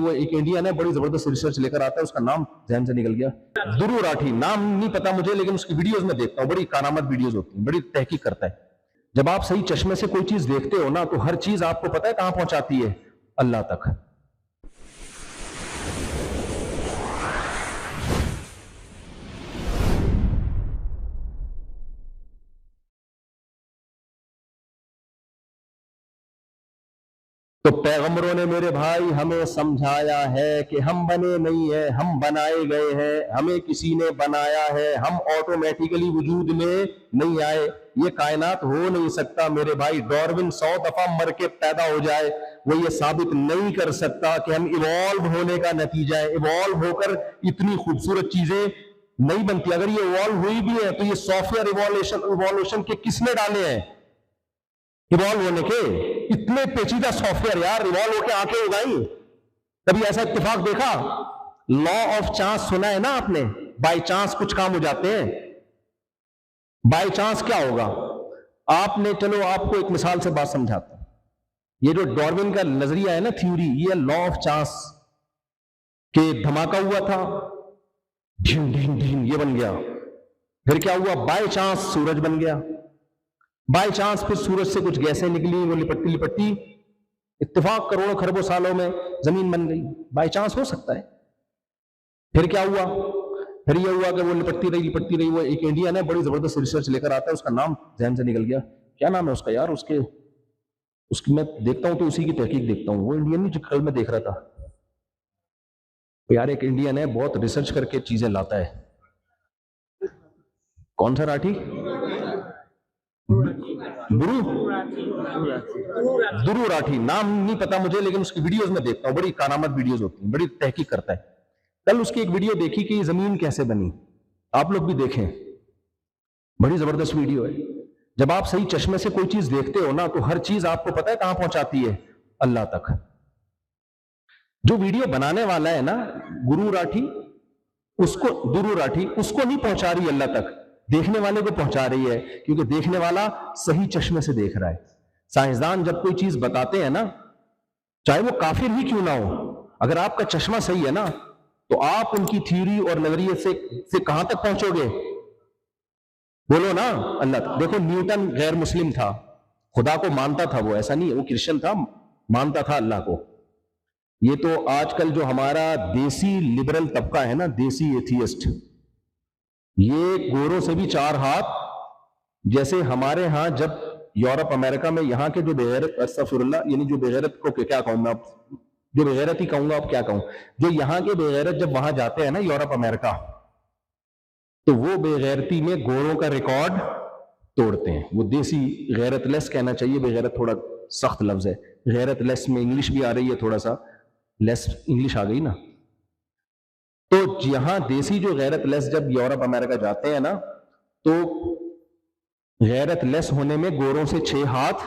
وہ ایک انڈین ہے, بڑی زبردست ریسرچ لے کر آتا ہے, اس کا نام ذہن سے نکل گیا, درو راٹھی, نام نہیں پتا مجھے, لیکن اس کی ویڈیوز میں دیکھتا ہوں, بڑی کارآمد ویڈیوز ہوتی ہیں, بڑی تحقیق کرتا ہے. جب آپ صحیح چشمے سے کوئی چیز دیکھتے ہو نا, تو ہر چیز آپ کو پتا ہے کہاں پہنچاتی ہے, اللہ تک. تو پیغمبروں نے میرے بھائی ہمیں سمجھایا ہے کہ ہم بنے نہیں ہیں, ہم بنائے گئے ہیں, ہمیں کسی نے بنایا ہے, ہم آٹومیٹیکلی وجود میں نہیں آئے, یہ کائنات ہو نہیں سکتا میرے بھائی. ڈارون 100 دفعہ مر کے پیدا ہو جائے, وہ یہ ثابت نہیں کر سکتا کہ ہم ایوالو ہونے کا نتیجہ ہے. ایوالو ہو کر اتنی خوبصورت چیزیں نہیں بنتی. اگر یہ ایوالو ہوئی بھی ہے تو یہ سافٹ ویئر ایوالوشن کے کس نے ڈالے ہیں ایوالو ہونے کے؟ اتنے پیچیدہ سافٹ ویئر یار, ایوالو ہو کے آنکھیں اگائیں. کبھی ایسا اتفاق دیکھا؟ لا آف چانس سنا ہے نا آپ نے, بائی چانس کچھ کام ہو جاتے ہیں. بائی چانس کیا ہوگا آپ نے, چلو آپ کو ایک مثال سے بات سمجھاتا ہوں. یہ جو ڈارون کا نظریہ ہے نا, تھیوری, یہ لا آف چانس کہ دھماکہ ہوا تھا, ڈھین ڈھین ڈھین یہ بن گیا, پھر کیا ہوا, بائی چانس سورج بن گیا, بائی چانس پھر سورج سے کچھ گیسیں نکلی, وہ لپٹتی لپٹتی اتفاق کروڑوں خربوں سالوں میں زمین بن گئی. بائی چانس ہو سکتا ہے. پھر کیا ہوا, پھر یہ ہوا کہ وہ لپٹتی رہی. وہ ایک انڈین ہے, بڑی زبردست ریسرچ لے کر آتا ہے, اس کا نام ذہن سے نکل گیا, کیا نام ہے اس کا یار, اس کی میں دیکھتا ہوں تو اسی کی تحقیق دیکھتا ہوں. وہ انڈین نہیں جو کل میں دیکھ رہا تھا یار, ایک انڈین ہے بہت ریسرچ کر کے چیزیں لاتا ہے. کون سا راٹھی؟ درو راٹھی, نام نہیں پتا مجھے, لیکن اس کی ویڈیوز میں دیکھتا ہوں, بڑی کارآمد ویڈیوز ہوتی ہیں, بڑی تحقیق کرتا ہے. کل اس کی ایک ویڈیو دیکھی کہ یہ زمین کیسے بنی, آپ لوگ بھی دیکھیں, بڑی زبردست ویڈیو ہے. جب آپ صحیح چشمے سے کوئی چیز دیکھتے ہو نا, تو ہر چیز آپ کو پتا ہے کہاں پہنچاتی ہے, اللہ تک. جو ویڈیو بنانے والا ہے نا درو راٹھی, اس کو نہیں پہنچا رہی اللہ تک, دیکھنے والے کو پہنچا رہی ہے, کیونکہ دیکھنے والا صحیح چشمے سے دیکھ رہا ہے. سائنسدان جب کوئی چیز بتاتے ہیں نا, چاہے وہ کافر ہی کیوں نہ ہو, اگر آپ کا چشمہ صحیح ہے نا, تو آپ ان کی تھیوری اور نظریے سے کہاں تک پہنچو گے, بولو نا, اللہ تک. دیکھو نیوٹن غیر مسلم تھا, خدا کو مانتا تھا, وہ ایسا نہیں ہے, وہ کرسچن تھا, مانتا تھا اللہ کو. یہ تو آج کل جو ہمارا دیسی لبرل طبقہ ہے نا, دیسی ایتھیسٹ, یہ گوروں سے بھی 4 ہاتھ. جیسے ہمارے ہاں جب یورپ امریکہ میں یہاں کے جو بغیرت, استغفر اللہ, یعنی جو بغیرت کو کیا کہوں میں, جو بغیرت ہی کہوں گا, اب کیا کہوں, جو یہاں کے بغیرت جب وہاں جاتے ہیں نا یورپ امریکہ, تو وہ بغیرتی میں گوروں کا ریکارڈ توڑتے ہیں. وہ دیسی غیرت لیس کہنا چاہیے, بغیرت تھوڑا سخت لفظ ہے, غیرت لیس میں انگلش بھی آ رہی ہے, تھوڑا سا لیس انگلش آ گئی نا. تو یہاں دیسی جو غیرت لیس جب یورپ امریکہ جاتے ہیں نا, تو غیرت لیس ہونے میں گوروں سے 6 ہاتھ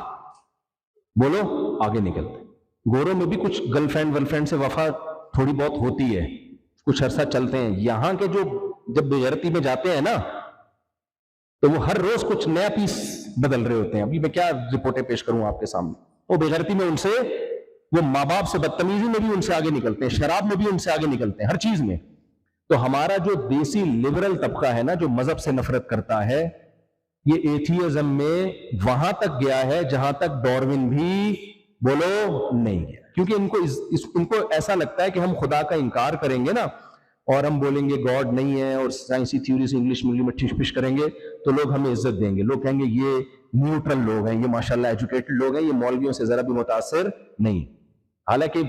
بولو آگے نکلتے. گوروں میں بھی کچھ گرل فرینڈ ول فرینڈ سے وفا تھوڑی بہت ہوتی ہے, کچھ عرصہ چلتے ہیں. یہاں کے جو جب بغیرتی میں جاتے ہیں نا, تو وہ ہر روز کچھ نیا پیس بدل رہے ہوتے ہیں. ابھی میں کیا رپورٹیں پیش کروں آپ کے سامنے. وہ بغیرتی میں ان سے, وہ ماں باپ سے بدتمیزی میں بھی ان سے آگے نکلتے ہیں, شراب میں بھی ان سے آگے نکلتے ہیں, ہر چیز میں. تو ہمارا جو دیسی لبرل طبقہ ہے نا, جو مذہب سے نفرت کرتا ہے, یہ ایتھیزم میں وہاں تک گیا ہے جہاں تک ڈارون بھی بولو نہیں گیا. کیونکہ ان کو ایسا لگتا ہے کہ ہم خدا کا انکار کریں گے نا, اور ہم بولیں گے گاڈ نہیں ہے, اور سائنسی تھیوری سے انگلش میں ٹھش پش کریں گے, تو لوگ ہمیں عزت دیں گے. لوگ کہیں گے یہ نیوٹرل لوگ ہیں, یہ ماشاءاللہ ایجوکیٹڈ لوگ ہیں, یہ مولویوں سے ذرا بھی متاثر نہیں. حالانکہ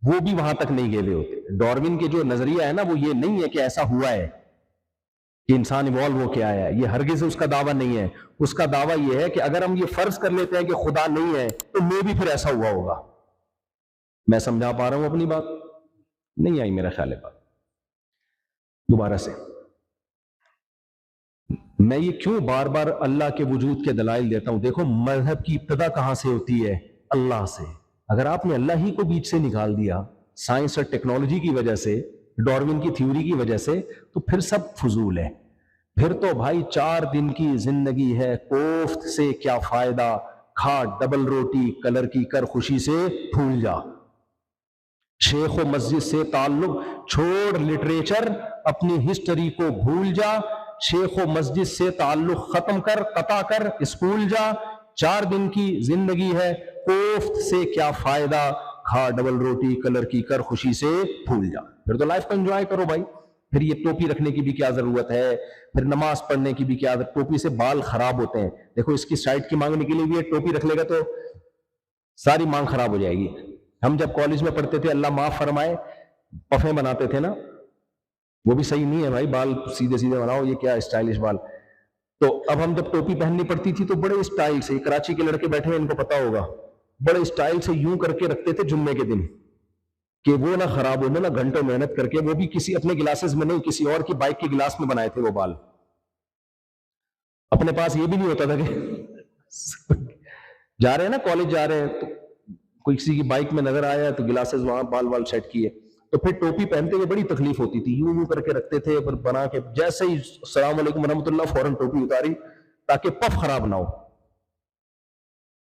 وہ بھی وہاں تک نہیں گئے ہوئے ہوتے. ڈارون کے جو نظریہ ہے نا, وہ یہ نہیں ہے کہ ایسا ہوا ہے کہ انسان ایوالو ہو کے آیا ہے, یہ ہرگز اس کا دعویٰ نہیں ہے. اس کا دعویٰ یہ ہے کہ اگر ہم یہ فرض کر لیتے ہیں کہ خدا نہیں ہے, تو میں بھی پھر ایسا ہوا ہوگا. میں سمجھا پا رہا ہوں اپنی بات؟ نہیں آئی میرا خیال ہے بات. دوبارہ سے میں یہ کیوں بار بار اللہ کے وجود کے دلائل دیتا ہوں. دیکھو مذہب کی ابتدا کہاں سے ہوتی ہے, اللہ سے. اگر آپ نے اللہ ہی کو بیچ سے نکال دیا سائنس اور ٹیکنالوجی کی وجہ سے, ڈارون کی تھیوری کی وجہ سے, تو پھر سب فضول ہے. پھر تو بھائی 4 دن کی زندگی ہے, کوفت سے کیا فائدہ, کھا ڈبل روٹی, کلر کی کر خوشی سے پھول جا. شیخ و مسجد سے تعلق چھوڑ، لٹریچر اپنی ہسٹری کو بھول جا، شیخ و مسجد سے تعلق ختم کر، قطع کر، اسکول جا، 4 دن کی زندگی ہے، کوفت سے کیا فائدہ، کھا ڈبل روٹی، کلر کی کر، خوشی سے بھول جا۔ پھر تو لائف کو انجوائے کرو بھائی، پھر یہ ٹوپی رکھنے کی بھی کیا ضرورت ہے، پھر نماز پڑھنے کی بھی کیا ضرورت، ٹوپی سے بال خراب ہوتے ہیں، دیکھو اس کی سائڈ کی مانگ نکلی ہوئی ہے، ٹوپی رکھ لے گا تو ساری مانگ خراب ہو جائے گی۔ ہم جب کالج میں پڑھتے تھے، اللہ معاف فرمائے، پفیں بناتے تھے نا، وہ بھی صحیح نہیں ہے بھائی، بال سیدھے سیدھے بناؤ، یہ کیا اسٹائلش بال۔ تو اب ہم جب ٹوپی پہننی پڑتی تھی تو بڑے اسٹائل سے، کراچی کے لڑکے بیٹھے ہیں ان کو پتا ہوگا، بڑے اسٹائل سے یوں کر کے رکھتے تھے جمعے کے دن کہ وہ نہ خراب ہو، نہ گھنٹوں محنت کر کے، وہ بھی کسی اپنے گلاسز میں نہیں، کسی اور کی بائک کے گلاس میں بنائے تھے وہ بال۔ اپنے پاس یہ بھی نہیں ہوتا تھا کہ جا رہے ہیں نا کالج جا رہے ہیں تو کوئی کسی کی بائک میں نظر آیا تو گلاسز وہاں بال وال سیٹ کیے، تو پھر ٹوپی پہنتے ہوئے بڑی تکلیف ہوتی تھی، یوں کر کے رکھتے تھے بنا کے، جیسے ہی السلام علیکم ورحمۃ اللہ فوراً ٹوپی اتاری تاکہ پف خراب نہ ہو۔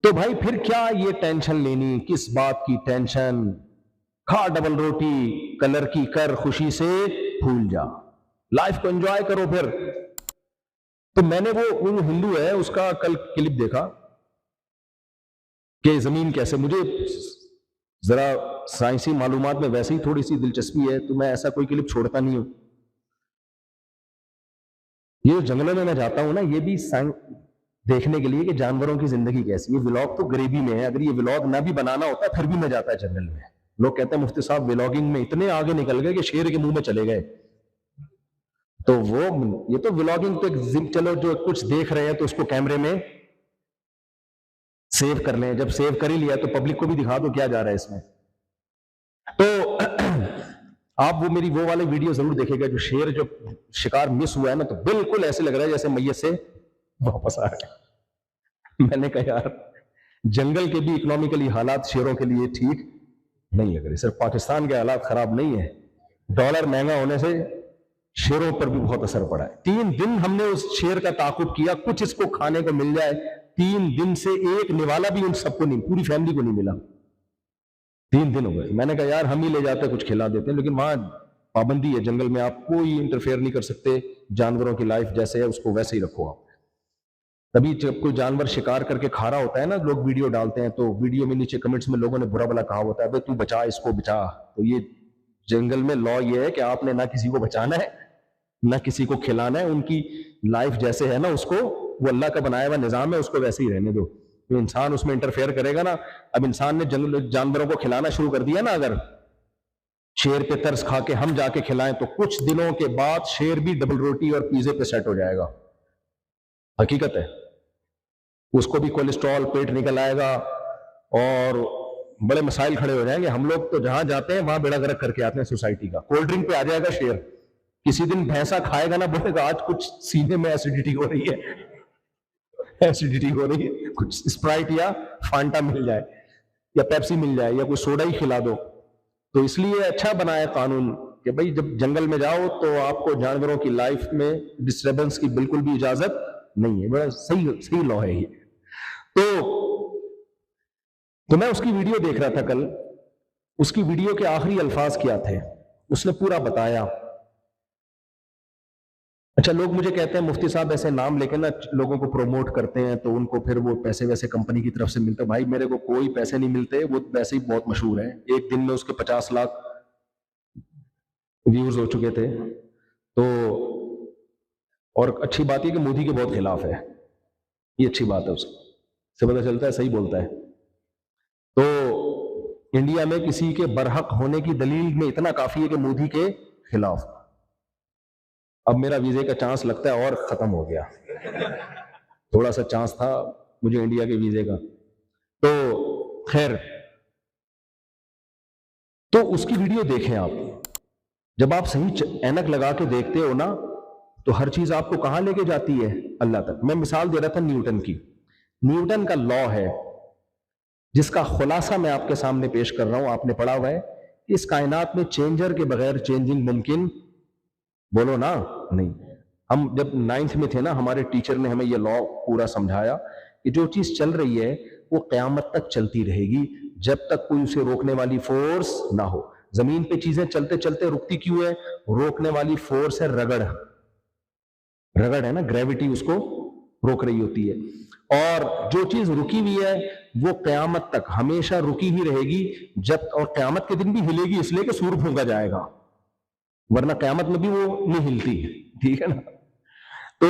تو بھائی پھر کیا یہ ٹینشن لینی، کس بات کی ٹینشن، کھا ڈبل روٹی، کلر کی کر، خوشی سے بھول جا، لائف کو انجوائے کرو۔ پھر تو میں نے وہ ہندو ہے اس کا کل کلپ دیکھا کہ زمین کیسے، مجھے ذرا سائنسی معلومات میں ویسے ہی تھوڑی سی دلچسپی ہے تو میں ایسا کوئی کلپ چھوڑتا نہیں ہوں۔ یہ جنگلوں میں جاتا ہوں نا، یہ بھی دیکھنے کے لیے کہ جانوروں کی زندگی کیسی ہے۔ ولاگ تو غریبی میں ہے، اگر یہ ولاگ نہ بھی بنانا ہوتا پھر بھی میں جاتا ہے جنگل میں۔ لوگ کہتے ہیں مفتی صاحب ولاگنگ میں اتنے آگے نکل گئے کہ شیر کے منہ میں چلے گئے، تو وہ یہ تو ولاگنگ تو چلو جو کچھ دیکھ رہے ہیں تو اس کو کیمرے میں سیو کر لیں، جب سیو کر ہی لیا تو پبلک کو بھی دکھا دو کیا جا رہا ہے اس میں۔ تو آپ وہ میری وہ والے ویڈیو ضرور دیکھے گا جو شیر جو شکار مس ہوا ہے نا، تو بالکل ایسے لگ رہا ہے جیسے میت سے واپس آ رہا ہے۔ میں نے کہا یار جنگل کے بھی اکنامیکلی حالات شیروں کے لیے ٹھیک نہیں لگ رہے، صرف پاکستان کے حالات خراب نہیں ہیں، ڈالر مہنگا ہونے سے شیروں پر بھی بہت اثر پڑا ہے۔ 3 دن ہم نے اس شیر کا تعاقب کیا، کچھ اس کو کھانے کو مل جائے، 3 دن سے ایک نوالا بھی ان سب کو نہیں، پوری فیملی کو نہیں ملا، 3 دن ہو گئے۔ میں نے کہا یار ہم ہی لے جاتے کچھ کھلا دیتے، لیکن وہاں پابندی ہے جنگل میں، آپ کوئی انٹرفیئر نہیں کر سکتے، جانوروں کی لائف جیسے ہے اس کو ویسے ہی رکھو آپ۔ تبھی جب کوئی جانور شکار کر کے کھا رہا ہوتا ہے نا، لوگ ویڈیو ڈالتے ہیں تو ویڈیو میں نیچے کمنٹس میں لوگوں نے برا بلا کہا ہوتا ہے بھائی تو بچا اس کو بچا۔ تو یہ جنگل میں لا یہ ہے کہ آپ نے نہ کسی کو بچانا ہے نہ کسی کو کھلانا ہے، ان کی لائف جیسے ہے نا اس کو، وہ اللہ کا بنایا ہوا نظام ہے، اس کو ویسے ہی رہنے دو۔ تو انسان اس میں انٹرفیئر کرے گا نا، اب انسان نے جانوروں کو کھلانا شروع کر دیا نا، اگر شیر پہ ترس کھا کے ہم جا کے کھلائیں تو کچھ دنوں کے بعد شیر بھی ڈبل روٹی اور پیزے پہ سیٹ ہو جائے گا، حقیقت ہے۔ اس کو بھی کولیسٹرول، پیٹ نکل آئے گا اور بڑے مسائل کھڑے ہو جائیں گے۔ ہم لوگ تو جہاں جاتے ہیں وہاں بیڑا گرک کر کے آتے ہیں سوسائٹی کا۔ کولڈ ڈرنک پہ آ جائے گا شیر، کسی دن بھینسا کھائے گا نا، بولے گا آج کچھ سینے میں ایسیڈیٹی ہو رہی ہے، ایسیڈیٹی ہو رہی ہے، کچھ اسپرائٹ یا فانٹا مل جائے یا پیپسی مل جائے یا کوئی سوڈا ہی کھلا دو۔ تو اس لیے اچھا بنایا قانون کہ بھائی جب جنگل میں جاؤ تو آپ کو جانوروں کی لائف میں ڈسٹربنس کی بالکل بھی اجازت نہیں ہے، بڑا صحیح لا ہے یہ۔ تو میں اس کی ویڈیو دیکھ رہا تھا کل، اس کی ویڈیو کے آخری الفاظ کیا تھے، اس نے پورا بتایا۔ اچھا لوگ مجھے کہتے ہیں مفتی صاحب ایسے نام لے کے نا لوگوں کو پروموٹ کرتے ہیں تو ان کو پھر وہ پیسے ویسے کمپنی کی طرف سے ملتے۔ بھائی میرے کو کوئی پیسے نہیں ملتے، وہ ویسے ہی بہت مشہور ہے، ایک دن میں اس کے 50 لاکھ ویوز ہو چکے تھے۔ تو اور اچھی بات یہ کہ مودی کے بہت خلاف ہے، یہ اچھی بات ہے، اس سے پتہ چلتا ہے صحیح بولتا ہے۔ تو انڈیا میں کسی کے برحق ہونے کی دلیل میں اتنا کافی ہے کہ مودی کے خلاف۔ اب میرا ویزے کا چانس لگتا ہے اور ختم ہو گیا، تھوڑا سا چانس تھا مجھے انڈیا کے ویزے کا۔ تو خیر، تو اس کی ویڈیو دیکھیں آپ، جب آپ صحیح اینک لگا کے دیکھتے ہو نا تو ہر چیز آپ کو کہاں لے کے جاتی ہے؟ اللہ تک۔ میں مثال دے رہا تھا نیوٹن کی، نیوٹن کا لا ہے جس کا خلاصہ میں آپ کے سامنے پیش کر رہا ہوں، آپ نے پڑھا ہوا ہے کہ اس کائنات میں چینجر کے بغیر چینجنگ ممکن، بولو نا، نہیں۔ ہم جب 9th میں تھے نا، ہمارے ٹیچر نے ہمیں یہ لا پورا سمجھایا کہ جو چیز چل رہی ہے وہ قیامت تک چلتی رہے گی جب تک کوئی اسے روکنے والی فورس نہ ہو۔ زمین پہ چیزیں چلتے چلتے رکتی کیوں ہے؟ روکنے والی فورس ہے رگڑ ہے نا، گریوٹی اس کو روک رہی ہوتی ہے. اور جو چیز رکی ہوئی ہے وہ قیامت تک ہمیشہ رکی ہی رہے گی، اور قیامت کے دن بھی ہلے گی اس لیے کہ سور پھونکا جائے گا، ورنہ قیامت میں بھی وہ نہیں ہلتی. ٹھیک ہے نا؟ تو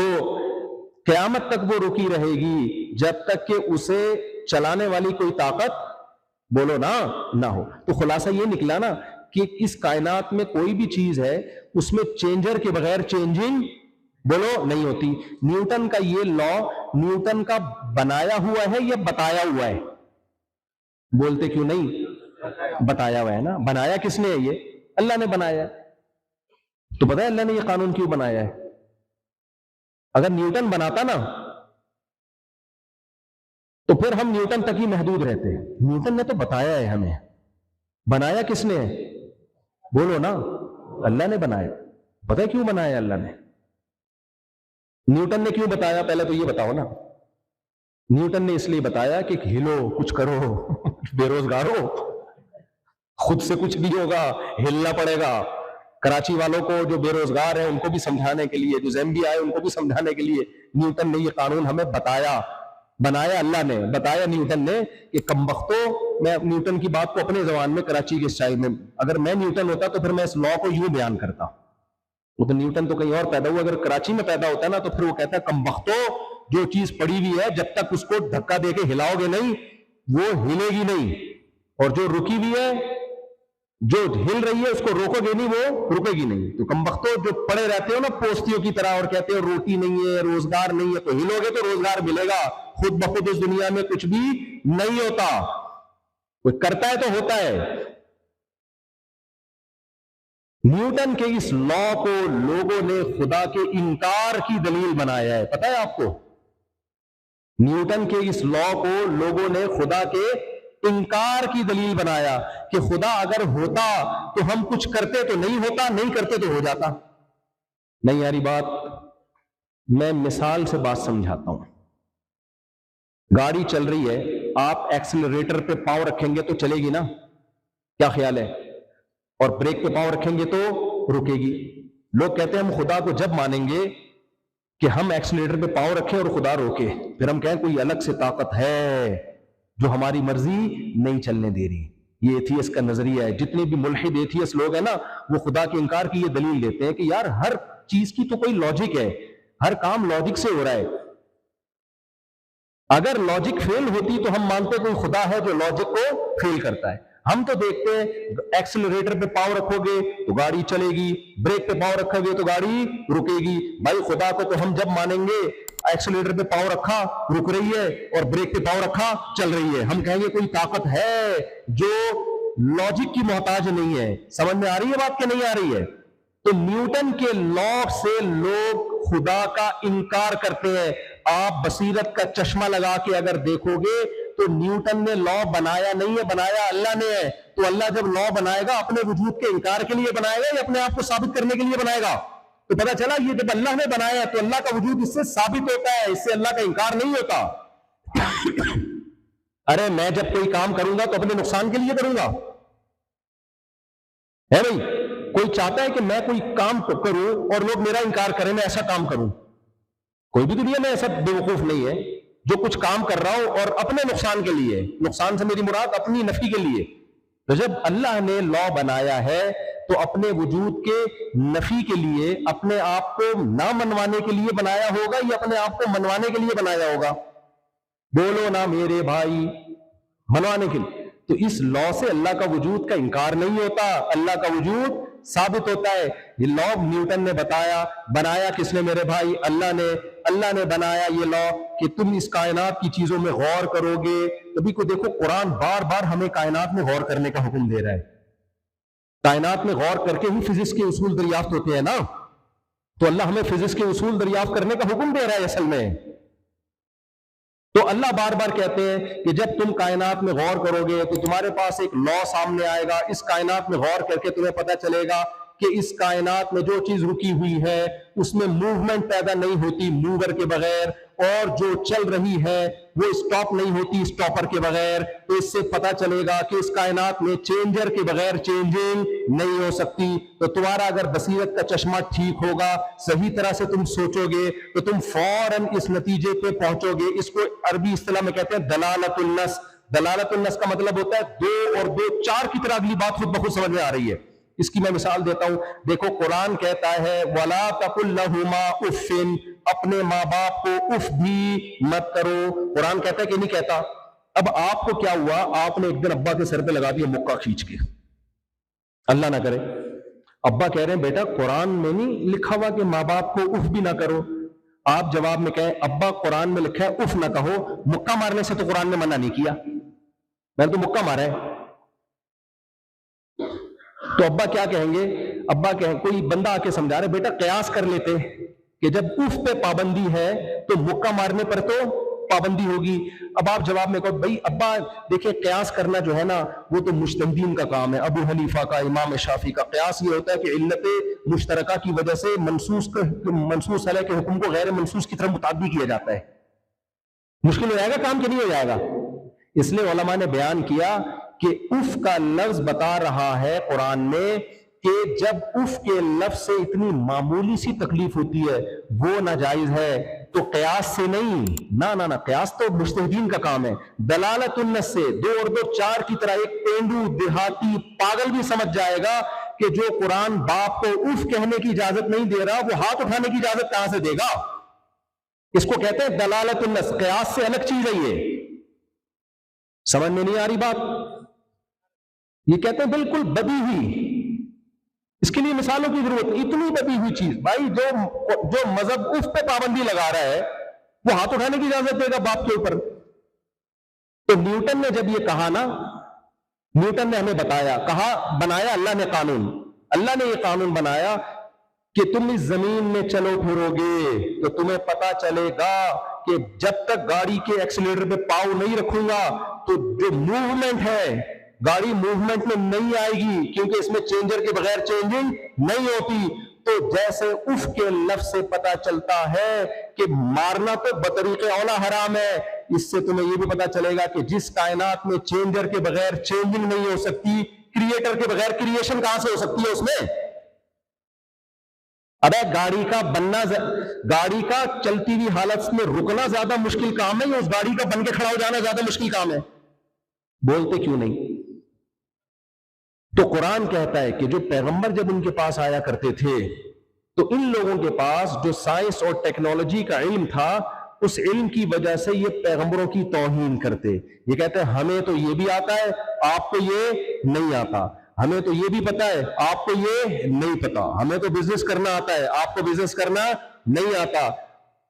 قیامت تک وہ رکی رہے گی جب تک کہ اسے چلانے والی کوئی طاقت بولو نہ ہو. تو خلاصہ یہ نکلا نا کہ اس کائنات میں کوئی بھی چیز ہے اس میں چینجر کے بغیر چینجنگ بولو نہیں ہوتی. نیوٹن کا یہ لا نیوٹن کا بنایا ہوا ہے یا بتایا ہوا ہے؟ بولتے کیوں نہیں؟ بتایا ہوا ہے نا. بنایا کس نے ہے؟ یہ اللہ نے بنایا ہے. تو پتہ ہے اللہ نے یہ قانون کیوں بنایا ہے؟ اگر نیوٹن بناتا نا تو پھر ہم نیوٹن تک ہی محدود رہتے. نیوٹن نے تو بتایا ہے ہمیں. بنایا کس نے ہے؟ بولو نا. اللہ نے بنایا. پتہ ہے کیوں بنایا اللہ نے؟ نیوٹن نے کیوں بتایا؟ پہلے تو یہ بتاؤ نا. نیوٹن نے اس لیے بتایا کہ ہلو، کچھ کرو، بے روزگار ہو، خود سے کچھ نہیں ہوگا، ہلنا پڑے گا. کراچی والوں کو جو بے روزگار ہیں ان کو بھی سمجھانے کے لیے، جو زیمبیا آئے ان کو بھی سمجھانے کے لیے نیوٹن نے یہ قانون ہمیں بتایا. بنایا اللہ نے، بتایا نیوٹن نے کہ کمبختو. میں نیوٹن کی بات کو اپنے زبان میں کراچی کے اسٹائل میں، اگر میں نیوٹن ہوتا تو پھر میں اس لا کو یوں بیان کرتا. وہ تو نیوٹن تو کہیں اور پیدا ہوا، اگر کراچی میں پیدا ہوتا ہے نا تو پھر وہ کہتا ہے کمبختو، جو چیز پڑی ہوئی ہے جب تک اس کو دھکا دے کے ہلاؤ گے نہیں وہ ہلے گی نہیں، اور جو رکی ہوئی ہے، جو ہل رہی ہے اس کو روکو گے نہیں وہ رکے گی نہیں. تو کمبختو جو پڑے رہتے ہو نا پوستیوں کی طرح اور کہتے ہو روٹی نہیں ہے، روزگار نہیں ہے، تو ہلو گے تو روزگار ملے گا. خود بخود اس دنیا میں کچھ بھی نہیں ہوتا، کوئی کرتا ہے تو ہوتا ہے. نیوٹن کے اس لا کو لوگوں نے خدا کے انکار کی دلیل بنایا ہے. پتہ ہے آپ کو؟ نیوٹن کے اس لا کو لوگوں نے خدا کے انکار کی دلیل بنایا کہ خدا اگر ہوتا تو ہم کچھ کرتے تو نہیں ہوتا، نہیں کرتے تو ہو جاتا. نہیں یاری بات، میں مثال سے بات سمجھاتا ہوں. گاڑی چل رہی ہے، آپ ایکسلریٹر پہ پاؤں رکھیں گے تو چلے گی نا، کیا خیال ہے؟ اور بریک پہ پاؤں رکھیں گے تو رکے گی. لوگ کہتے ہیں ہم خدا کو جب مانیں گے کہ ہم ایکسلریٹر پہ پاؤں رکھیں اور خدا روکے، پھر ہم کہیں کوئی الگ سے طاقت ہے جو ہماری مرضی نہیں چلنے دے رہی. یہ ایتھیس کا نظریہ ہے. جتنے بھی ملحد ایتھیس لوگ ہیں نا وہ خدا کے انکار کی یہ دلیل دیتے ہیں کہ یار ہر چیز کی تو کوئی لاجک ہے، ہر کام لاجک سے ہو رہا ہے. اگر لاجک فیل ہوتی تو ہم مانتے کوئی خدا ہے جو لاجک کو فیل کرتا ہے. ہم تو دیکھتے ہیں ایکسلریٹر پہ پاؤں رکھو گے تو گاڑی چلے گی، بریک پہ پاؤں رکھو گے تو گاڑی رکے گی. بھائی خدا کو تو ہم جب مانیں گے ایکسلریٹر پہ پاؤں رکھا رک رہی ہے اور بریک پہ پاؤں رکھا چل رہی ہے. ہم کہیں گے کوئی طاقت ہے جو لاجک کی محتاج نہیں ہے. سمجھ میں آ رہی ہے بات کہ نہیں آ رہی ہے؟ تو نیوٹن کے لا سے لوگ خدا کا انکار کرتے ہیں. آپ بصیرت کا چشمہ لگا کے اگر دیکھو گے تو نیوٹن نے لا بنایا نہیں ہے، بنایا اللہ نے ہے. تو اللہ جب لا بنائے گا اپنے وجود کے انکار کے لیے بنائے گا یا اپنے آپ کو ثابت کرنے کے لیے بنائے گا؟ تو پتا چلا یہ جب اللہ نے بنایا تو اللہ کا وجود اس سے ثابت ہوتا ہے، اس سے اللہ کا انکار نہیں ہوتا. ارے میں جب کوئی کام کروں گا تو اپنے نقصان کے لیے کروں گا ہے بھائی. کوئی چاہتا ہے کہ میں کوئی کام کروں اور لوگ میرا انکار کریں میں ایسا کام کروں؟ کوئی بھی دنیا میں ایسا بے وقوف نہیں ہے جو کچھ کام کر رہا ہو اور اپنے نقصان کے لیے. نقصان سے میری مراد اپنی نفی کے لیے. تو جب اللہ نے لا بنایا ہے تو اپنے وجود کے نفی کے لیے، اپنے آپ کو نہ منوانے کے لیے بنایا ہوگا یا اپنے آپ کو منوانے کے لیے بنایا ہوگا؟ بولو نا میرے بھائی، منوانے کے لیے. تو اس لا سے اللہ کا وجود کا انکار نہیں ہوتا، اللہ کا وجود ثابت ہوتا ہے. یہ لا نیوٹن نے بتایا. بنایا کس نے میرے بھائی؟ اللہ نے. اللہ نے بنایا یہ لا کہ تم اس کائنات کی چیزوں میں غور کرو گے. کبھی کو دیکھو قرآن بار بار ہمیں کائنات میں غور کرنے کا حکم دے رہا ہے. کائنات میں غور کر کے ہی فزکس کے اصول دریافت ہوتے ہیں نا. تو اللہ ہمیں فزکس کے اصول دریافت کرنے کا حکم دے رہا ہے اصل میں. تو اللہ بار بار کہتے ہیں کہ جب تم کائنات میں غور کرو گے تو تمہارے پاس ایک لا سامنے آئے گا. اس کائنات میں غور کر کے تمہیں پتہ چلے گا کہ اس کائنات میں جو چیز رکی ہوئی ہے اس میں موومنٹ پیدا نہیں ہوتی موور کے بغیر، اور جو چل رہی ہے وہ اسٹاپ نہیں ہوتی اسٹاپر کے بغیر، تو اس سے پتا چلے گا کہ اس کائنات میں چینجر کے بغیر چینجنگ نہیں ہو سکتی۔ تو تمہارا اگر بصیرت کا چشمہ ٹھیک ہوگا، صحیح طرح سے تم سوچو گے، تو تم فوراً اس نتیجے پہ پہنچو گے۔ اس کو عربی اصطلاح میں کہتے ہیں دلالت النص۔ دلالت النص کا مطلب ہوتا ہے دو اور دو چار کی طرح اگلی بات خود بخود سمجھ میں آ رہی ہے۔ اس کی میں مثال دیتا ہوں، دیکھو قرآن کہتا ہے وَلَا تَقُلْ لَهُمَا اُفٍّ، اپنے ماں باپ کو اف بھی مت کرو۔ قرآن کہتا ہے کہ نہیں کہتا؟ اب آپ کو کیا ہوا، آپ نے ایک دن ابا کے سر پہ لگا دیا مکہ کھینچ کے، اللہ نہ کرے، ابا کہہ رہے ہیں بیٹا قرآن میں نہیں لکھا ہوا کہ ماں باپ کو اف بھی نہ کرو، آپ جواب میں کہیں ابا قرآن میں لکھا ہے اف نہ کہو، مکہ مارنے سے تو قرآن نے منع نہیں کیا، میں نے تو مکہ مارا ہے۔ تو ابا کیا کہیں گے؟ ابا کہیں، کوئی بندہ آ کے سمجھا رہے بیٹا قیاس کر لیتے کہ جب اف پہ پابندی ہے تو مکہ مارنے پر تو پابندی ہوگی۔ اب آپ جواب میں کہو بھائی ابا دیکھیں قیاس کرنا جو ہے نا وہ تو مجتہدین کا کام ہے، ابو حنیفہ کا، امام شافعی کا۔ قیاس یہ ہوتا ہے کہ علت مشترکہ کی وجہ سے منصوص علیہ کے حکم کو غیر منصوص کی طرف متعدی کیا جاتا ہے۔ مشکل ہو جائے گا کام کہ نہیں ہو جائے گا؟ اس لیے علماء نے بیان کیا کہ اف کا لفظ بتا رہا ہے قرآن میں کہ جب اف کے لفظ سے اتنی معمولی سی تکلیف ہوتی ہے وہ ناجائز ہے، تو قیاس سے نہیں، نہ قیاس تو مجتہدین کا کام ہے۔ دلالت النص سے دو اور دو چار کی طرح ایک پینڈو دیہاتی پاگل بھی سمجھ جائے گا کہ جو قرآن باپ کو اف کہنے کی اجازت نہیں دے رہا وہ ہاتھ اٹھانے کی اجازت کہاں سے دے گا؟ اس کو کہتے ہیں دلالت النص، قیاس سے الگ چیز ہے یہ۔ سمجھ میں نہیں آ رہی بات؟ یہ کہتے ہیں بالکل بدی ہوئی، اس کے لیے مثالوں کی ضرورت ہے، اتنی بدی ہوئی چیز۔ بھائی جو مذہب اف پہ پابندی لگا رہا ہے وہ ہاتھ اٹھانے کی اجازت دے گا باپ کے اوپر؟ تو نیوٹن نے جب یہ کہا نا، نیوٹن نے ہمیں بتایا، کہا بنایا اللہ نے قانون، اللہ نے یہ قانون بنایا کہ تم اس زمین میں چلو پھرو گے تو تمہیں پتا چلے گا کہ جب تک گاڑی کے ایکسیلیٹر پہ پاؤں نہیں رکھوں گا تو جو موومنٹ ہے گاڑی موومنٹ میں نہیں آئے گی، کیونکہ اس میں چینجر کے بغیر چینجنگ نہیں ہوتی۔ تو جیسے اف کے لفظ سے پتا چلتا ہے کہ مارنا تو بطریق اولا حرام ہے، اس سے تمہیں یہ بھی پتا چلے گا کہ جس کائنات میں چینجر کے بغیر چینجنگ نہیں ہو سکتی، کریٹر کے بغیر کریشن کہاں سے ہو سکتی ہے اس میں؟ ابے گاڑی کا بننا، گاڑی کا چلتی ہوئی حالت میں رکنا زیادہ مشکل کام ہے یا اس گاڑی کا بن کے کھڑا ہو جانا زیادہ مشکل کام ہے؟ بولتے کیوں نہیں؟ تو قرآن کہتا ہے کہ جو پیغمبر جب ان کے پاس آیا کرتے تھے تو ان لوگوں کے پاس جو سائنس اور ٹیکنالوجی کا علم تھا، اس علم کی وجہ سے یہ پیغمبروں کی توہین کرتے، یہ کہتے ہیں ہمیں تو یہ بھی آتا ہے آپ کو یہ نہیں آتا، ہمیں تو یہ بھی پتا ہے آپ کو یہ نہیں پتا، ہمیں تو بزنس کرنا آتا ہے آپ کو بزنس کرنا نہیں آتا۔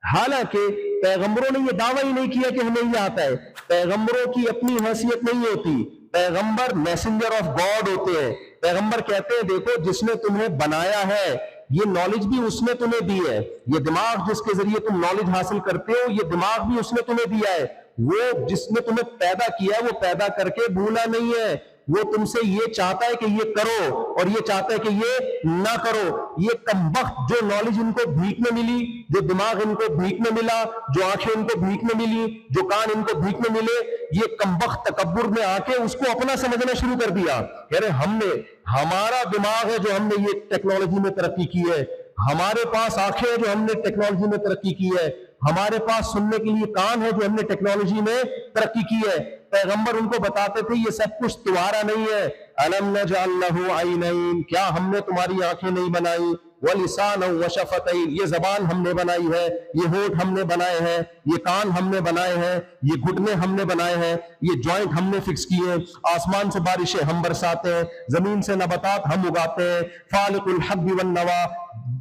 حالانکہ پیغمبروں نے یہ دعویٰ ہی نہیں کیا کہ ہمیں یہ آتا ہے، پیغمبروں کی اپنی حیثیت نہیں ہوتی، پیغمبر میسنجر آف گاڈ ہوتے ہیں۔ پیغمبر کہتے ہیں دیکھو جس نے تمہیں بنایا ہے یہ نالج بھی اس نے تمہیں دی ہے، یہ دماغ جس کے ذریعے تم نالج حاصل کرتے ہو یہ دماغ بھی اس نے تمہیں دیا ہے، وہ جس نے تمہیں پیدا کیا ہے وہ پیدا کر کے بھولا نہیں ہے، وہ تم سے یہ چاہتا ہے کہ یہ کرو اور یہ چاہتا ہے کہ یہ نہ کرو۔ یہ کمبخت جو نالج ان کو بھیک میں ملی، جو دماغ ان کو بھیک میں ملا، جو آنکھیں ان کو بھیک میں ملی، جو کان ان کو بھیک میں ملے، یہ کمبخت تکبر میں آ کے اس کو اپنا سمجھنا شروع کر دیا۔ کہہ رہے ہم نے، ہمارا دماغ ہے جو ہم نے یہ ٹیکنالوجی میں ترقی کی ہے، ہمارے پاس آنکھیں ہیں جو ہم نے ٹیکنالوجی میں ترقی کی ہے، ہمارے پاس سننے کے لیے کان ہے جو ہم نے ٹیکنالوجی میں ترقی کی ہے۔ پیغمبر ان کو بتاتے تھے یہ سب کچھ تمہارا نہیں ہے۔ الم نجعل لہ عینین، کیا ہم نے تمہاری آنکھیں نہیں بنائی؟ ولسانا وشفتین، یہ زبان ہم نے بنائی ہے، یہ ہونٹ ہم نے بنائے ہیں، یہ کان ہم نے بنائے ہیں، یہ گھٹنے ہم نے بنائے ہیں، یہ جوائنٹ ہم نے فکس کیے ہیں، آسمان سے بارشیں ہم برساتے ہیں، زمین سے نباتات ہم اگاتے ہیں، فالق الحب والنوا،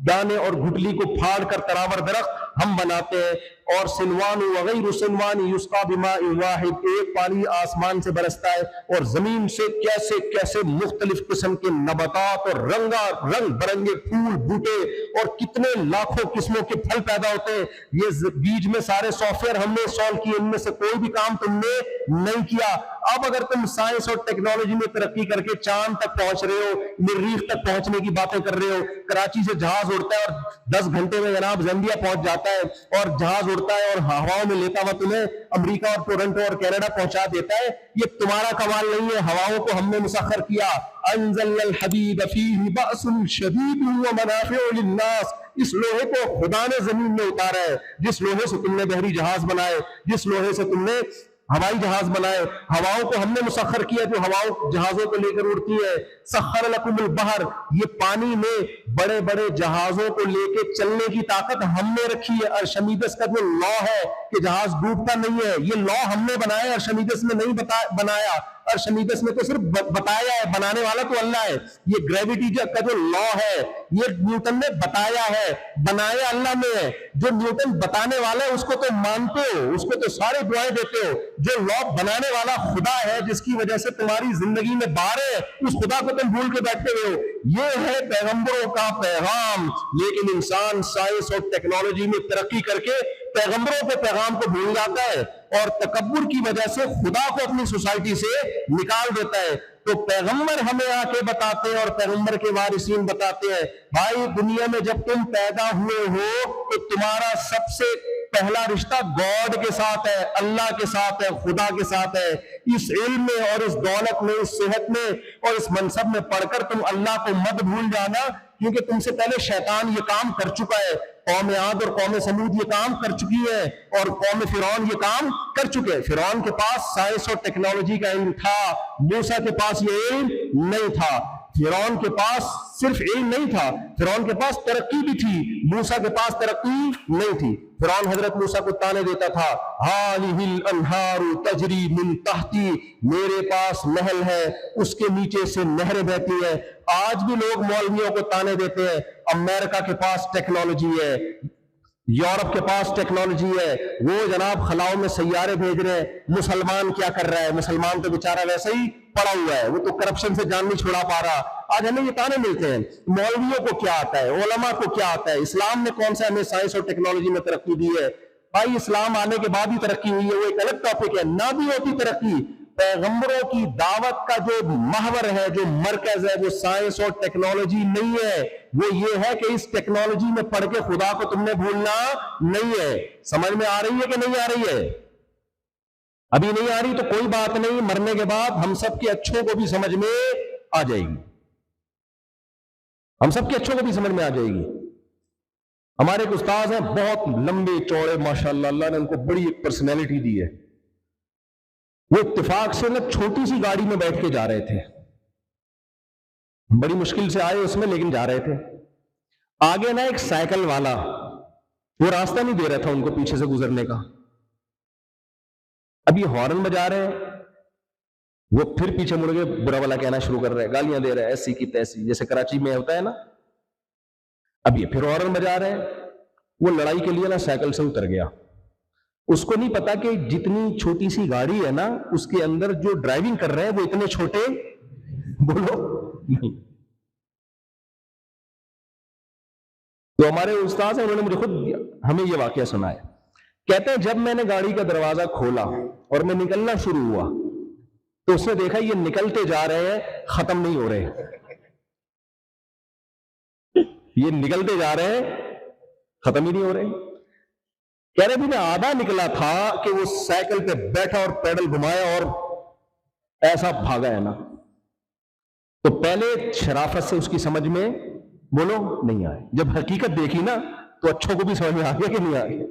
دانے اور گٹلی کو پھاڑ کر تراور درخت ہم بناتے ہیں، اور سنوان وغیر سنوان یسقا بماء واحد، ایک پانی آسمان سے برستا ہے اور زمین سے کیسے کیسے مختلف قسم کے نباتات اور رنگ برنگے پھول بوٹے اور کتنے لاکھوں قسموں کے پھل پیدا ہوتے ہیں۔ یہ بیج میں سارے سافٹ ویئر ہم نے انسٹال کیے، ان میں سے کوئی بھی کام تم نے نہیں کیا۔ اب اگر تم سائنس اور ٹیکنالوجی میں ترقی کر کے چاند تک پہنچ رہے ہو, مریخ تک پہنچنے کی باتیں کر رہے ہو, کراچی سے جہاز اڑتا ہے اور 10 گھنٹے میں جناب زمبیا پہنچ جاتا ہے, اور جہاز اڑتا ہے اور ہواؤں میں لیتا ہوا تمہیں امریکہ اور ٹورنٹو اور کینیڈا پہنچا دیتا ہے, یہ تمہارا کمال نہیں ہے, ہواؤں کو ہم نے مسخر کیا. انزلنا الحدید فیہ بأس شدید ومنافع للناس, اس لوہے کو خدا نے زمین میں اتارا ہے, جس لوہے سے تم نے بحری جہاز بنائے, جس لوہے سے تم نے ہوائی جہاز بنائے, ہواؤں کو ہم نے مسخر کیا جو ہواؤں جہازوں کو لے کر اڑتی ہے. سخر لکم البحر, یہ پانی میں بڑے بڑے جہازوں کو لے کے چلنے کی طاقت ہم نے رکھی ہے. ارشمیدس کا جو لا ہے کہ جہاز ڈوبتا نہیں ہے, یہ لا ہم نے بنایا, ارشمیدس نے نہیں بنایا. ارشمیدس نے تو صرف بتایا ہے, بنانے والا تو اللہ ہے. یہ گریویٹی کا جو لا ہے یہ نیوٹن نے بتایا ہے, بنایا اللہ نے ہے. جو نیوٹن بتانے والا ہے اس کو تو مانتے ہو, اس کو تو سارے دعائیں دیتے ہو. جو لا بنانے والا خدا ہے جس کی وجہ سے تمہاری زندگی میں بار ہے, اس خدا کو تم بھول کے بیٹھے ہوئے ہو. یہ ہے پیغمبروں کا پیغام. لیکن انسان سائنس اور ٹیکنالوجی میں ترقی کر کے پیغمبروں کے پیغام کو بھول جاتا ہے اور تکبر کی وجہ سے خدا کو اپنی سوسائٹی سے نکال دیتا ہے. تو پیغمبر ہمیں آ کے بتاتے ہیں اور پیغمبر کے وارثین بتاتے ہیں, بھائی دنیا میں جب تم پیدا ہوئے ہو تو تمہارا سب سے پہلا رشتہ گاڈ کے ساتھ ہے, اللہ کے ساتھ ہے, خدا کے ساتھ ہے. اس علم میں اور اس دولت میں, اس صحت میں اور اس منصب میں پڑھ کر تم اللہ کو مت بھول جانا, کیونکہ تم سے پہلے شیطان یہ کام کر چکا ہے. قوم عاد اور قوم سمود یہ کام کر چکی ہے اور قوم فرعون یہ کام کر چکے. فرعون کے پاس سائنس اور ٹیکنالوجی کا علم تھا, موسیٰ کے پاس یہ علم نہیں تھا. فرعون کے پاس صرف علم نہیں تھا, فرعون کے پاس ترقی بھی تھی, موسیٰ کے پاس ترقی نہیں تھی. فرعون حضرت موسیٰ کو تانے دیتا تھا, ہذہ الانہار تجری من تحتی, میرے پاس نہر ہے اس کے نیچے سے نہریں بہتی ہیں. آج بھی لوگ مولویوں کو تانے دیتے ہیں, امریکہ کے پاس ٹیکنالوجی ہے, یورپ کے پاس ٹیکنالوجی ہے, وہ جناب خلاؤں میں سیارے بھیج رہے ہیں. مسلمان کیا کر رہا ہے؟ مسلمان تو بیچارہ ویسے ہی پڑا ہوا ہے, وہ تو کرپشن سے جان نہیں چھڑا پا رہا. آج ہمیں یہ تانے ملتے ہیں. مولویوں کو کیا آتا ہے, علماء کو کیا آتا ہے, اسلام نے کون سا ہمیں سائنس اور ٹیکنالوجی میں ترقی دی ہے؟ بھائی اسلام آنے کے بعد ہی ترقی ہوئی ہے, وہ ایک الگ ٹاپک ہے. نہ بھی ہوتی ترقی, پیغمبروں کی دعوت کا جو محور ہے, جو مرکز ہے, وہ سائنس اور ٹیکنالوجی نہیں ہے, وہ یہ ہے کہ اس ٹیکنالوجی میں پڑھ کے خدا کو تم نے بھولنا نہیں ہے. سمجھ میں آ رہی ہے کہ نہیں آ رہی ہے؟ ابھی نہیں آ رہی تو کوئی بات نہیں, مرنے کے بعد ہم سب کے اچھوں کو بھی سمجھ میں آ جائے گی, ہم سب کے اچھوں کو بھی سمجھ میں آ جائے گی. ہمارے ایک استاذ ہیں, بہت لمبے چوڑے ماشاءاللہ, اللہ نے ان کو بڑی ایک پرسنالٹی دی ہے. وہ اتفاق سے نا چھوٹی سی گاڑی میں بیٹھ کے جا رہے تھے, بڑی مشکل سے آئے اس میں, لیکن جا رہے تھے. آگے نا ایک سائیکل والا, وہ راستہ نہیں دے رہا تھا ان کو پیچھے سے گزرنے کا. اب یہ ہارن بجا رہے ہیں, وہ پھر پیچھے مڑ کے برا والا کہنا شروع کر رہے ہیں, گالیاں دے رہے ہیں ایسی کی تیسی, جیسے کراچی میں ہوتا ہے نا. اب یہ پھر ہارن بجا رہے ہیں. وہ لڑائی کے لیے نا سائیکل سے اتر گیا. اس کو نہیں پتا کہ جتنی چھوٹی سی گاڑی ہے نا, اس کے اندر جو ڈرائیونگ کر رہے ہیں وہ اتنے چھوٹے بولو نہیں. تو ہمارے استاد ہیں, انہوں نے مجھے خود ہمیں یہ واقعہ سنایا. کہتے ہیں جب میں نے گاڑی کا دروازہ کھولا اور میں نکلنا شروع ہوا تو اس نے دیکھا یہ نکلتے جا رہے ہیں, ختم نہیں ہو رہے. یہ نکلتے جا رہے ہیں, ختم ہی نہیں ہو رہے. کہہ رہے بھی میں آدھا نکلا تھا کہ وہ سائیکل پہ بیٹھا اور پیڈل گھمایا اور ایسا بھاگا ہے نا. تو پہلے شرافت سے اس کی سمجھ میں بولو نہیں آئے, جب حقیقت دیکھی نا تو اچھوں کو بھی سمجھ میں آ گیا کہ نہیں آ گیا.